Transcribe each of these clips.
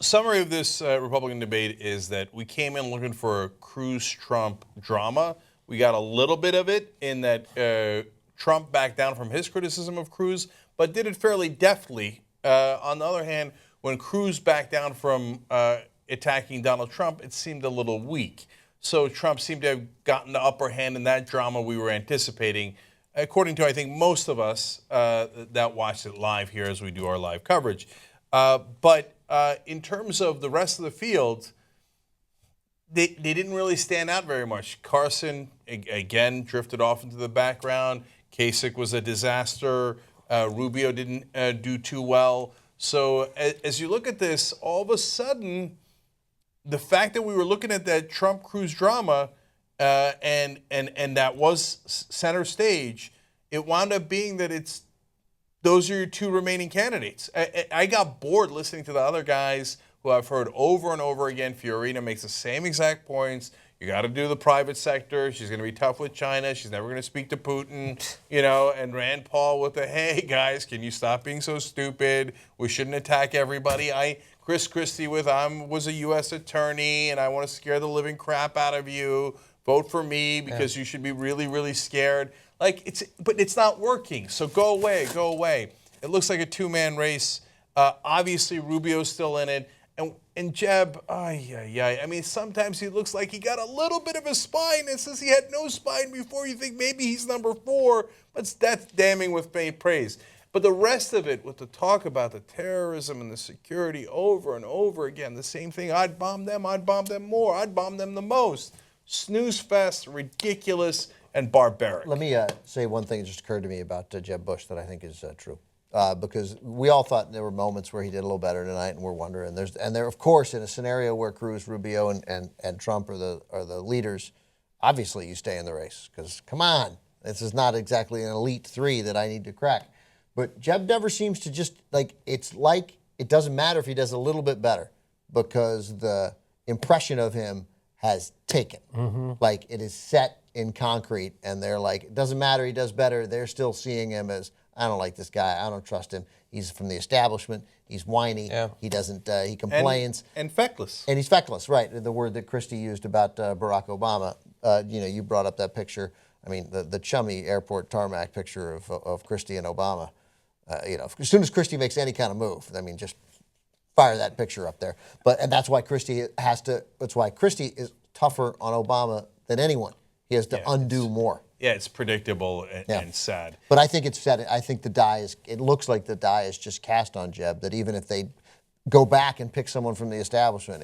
Summary of this Republican debate is that we came in looking for a Cruz-Trump drama. We got a little bit of it in that Trump backed down from his criticism of Cruz, but did it fairly deftly. On the other hand, when Cruz backed down from attacking Donald Trump, it seemed a little weak. So Trump seemed to have gotten the upper hand in that drama we were anticipating, according to, I think, most of us that watched it live here as we do our live coverage. But in terms of the rest of the field, they didn't really stand out very much. Carson, again, drifted off into the background. Kasich was a disaster. Rubio didn't do too well. So as you look at this, all of a sudden, the fact that we were looking at that Trump-Cruz drama and that was center stage, it wound up being that those are your two remaining candidates. I got bored listening to the other guys who I've heard over and over again. Fiorina makes the same exact points. You got to do the private sector. She's going to be tough with China. She's never going to speak to Putin, and Rand Paul with the, hey, guys, can you stop being so stupid? We shouldn't attack everybody. Chris Christie with, was a U.S. attorney, and I want to scare the living crap out of you. Vote for me because you should be really, really scared. But it's not working. So go away. It looks like a two-man race. Obviously, Rubio's still in it. And Jeb, I mean, sometimes he looks like he got a little bit of a spine. And since he had no spine before, you think maybe he's number 4. But that's damning with praise. But the rest of it, with the talk about the terrorism and the security over and over again, the same thing. I'd bomb them more. I'd bomb them the most. Snooze fest, ridiculous, and barbaric. Let me say one thing that just occurred to me about Jeb Bush that I think is true. Because we all thought there were moments where he did a little better tonight, and we're wondering. And there, of course, in a scenario where Cruz, Rubio, and Trump are the leaders, obviously you stay in the race. Because, come on, this is not exactly an elite 3 that I need to crack. But Jeb never seems to just, it's like it doesn't matter if he does a little bit better because the impression of him has taken. Mm-hmm. Like, it is set in concrete, and they're like, it doesn't matter, he does better. They're still seeing him as, I don't like this guy. I don't trust him. He's from the establishment. He's whiny. Yeah. He doesn't. He complains. And feckless. And he's feckless, right? The word that Christie used about Barack Obama. You brought up that picture. I mean, the chummy airport tarmac picture of Christie and Obama. As soon as Christie makes any kind of move, I mean, just fire that picture up there. And that's why Christie has to. That's why Christie is tougher on Obama than anyone. He has to undo more. Yeah, it's predictable and sad. But I think it's sad. I think it looks like the die is just cast on Jeb, that even if they go back and pick someone from the establishment,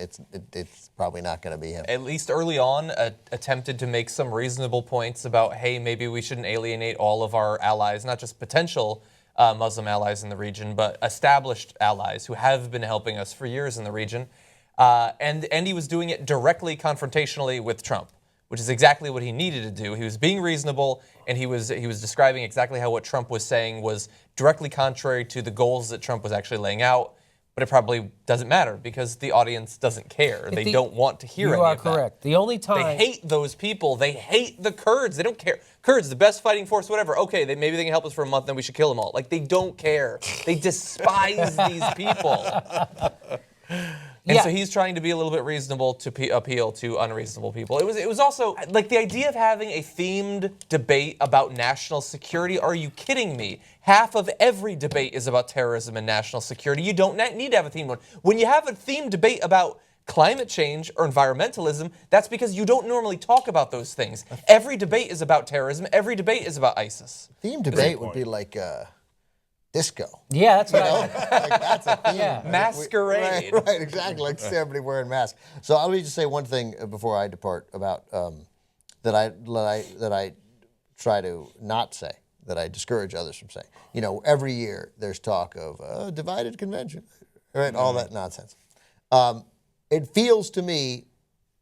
it's probably not going to be him. At least early on, attempted to make some reasonable points about, hey, maybe we shouldn't alienate all of our allies, not just potential Muslim allies in the region, but established allies who have been helping us for years in the region. And he was doing it directly confrontationally with Trump, which is exactly what he needed to do. He was being reasonable, and he was describing exactly how what Trump was saying was directly contrary to the goals that Trump was actually laying out. But it probably doesn't matter because the audience doesn't care. They don't want to hear any of that. You are correct. The only time... They hate those people. They hate the Kurds. They don't care. Kurds, the best fighting force, whatever. Okay, maybe they can help us for a month, then we should kill them all. They don't care. They despise these people. And so he's trying to be a little bit reasonable to appeal to unreasonable people. It was also, the idea of having a themed debate about national security. Are you kidding me? Half of every debate is about terrorism and national security. You don't need to have a themed one. When you have a themed debate about climate change or environmentalism, that's because you don't normally talk about those things. Every debate is about terrorism. Every debate is about ISIS. Themed debate would be like... disco. Yeah, that's right. That's a theme. Yeah. Masquerade. Right, exactly. Like everybody wearing masks. So let me just say one thing before I depart about that I try to not say, that I discourage others from saying. Every year there's talk of divided convention, right? Mm-hmm. All that nonsense. It feels to me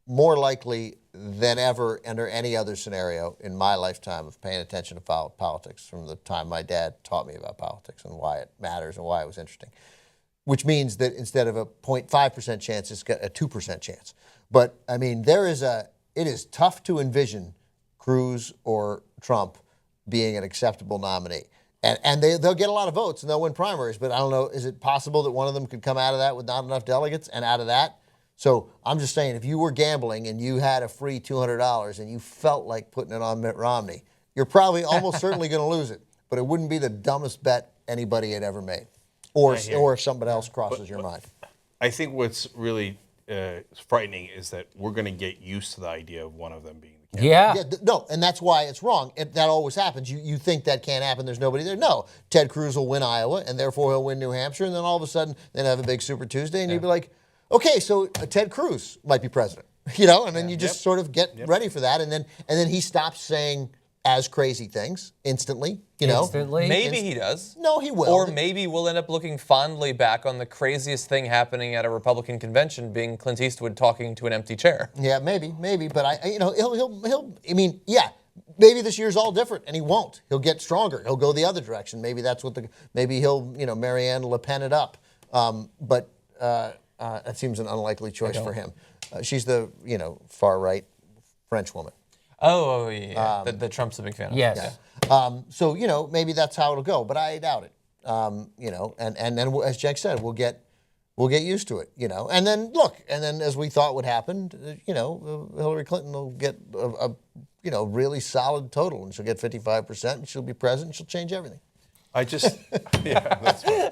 more likely than ever under any other scenario in my lifetime of paying attention to politics from the time my dad taught me about politics and why it matters and why it was interesting, which means that instead of a 0.5% chance, it's got a 2% chance. But, I mean, it is tough to envision Cruz or Trump being an acceptable nominee. And they'll get a lot of votes and they'll win primaries. But I don't know, is it possible that one of them could come out of that with not enough delegates and out of that? So I'm just saying, if you were gambling and you had a free $200 and you felt like putting it on Mitt Romney, you're probably almost certainly going to lose it. But it wouldn't be the dumbest bet anybody had ever made, or if somebody else crosses your mind. I think what's really frightening is that we're going to get used to the idea of one of them being the candidate. Yeah. No, and that's why it's wrong. That always happens. You think that can't happen. There's nobody there. No, Ted Cruz will win Iowa, and therefore he'll win New Hampshire, and then all of a sudden they'll have a big Super Tuesday, and you'd be like, okay, so Ted Cruz might be president, and then you just sort of get ready for that, and then he stops saying as crazy things instantly, Instantly. Maybe he does. No, he will. Or maybe we'll end up looking fondly back on the craziest thing happening at a Republican convention, being Clint Eastwood talking to an empty chair. Yeah, maybe, but he'll. I mean, yeah, maybe this year's all different, and he won't. He'll get stronger. He'll go the other direction. Maybe that's what maybe he'll, Marianne Le Pen it up. But that seems an unlikely choice for him. She's the, far right French woman. Oh, yeah. That Trump's a big fan of. Yes. Yeah. So, maybe that's how it'll go, but I doubt it. And then as Jake said, we'll get used to it, And then look, as we thought would happen, Hillary Clinton will get a really solid total, and she'll get 55%, and she'll be president, and she'll change everything. Yeah, that's fine.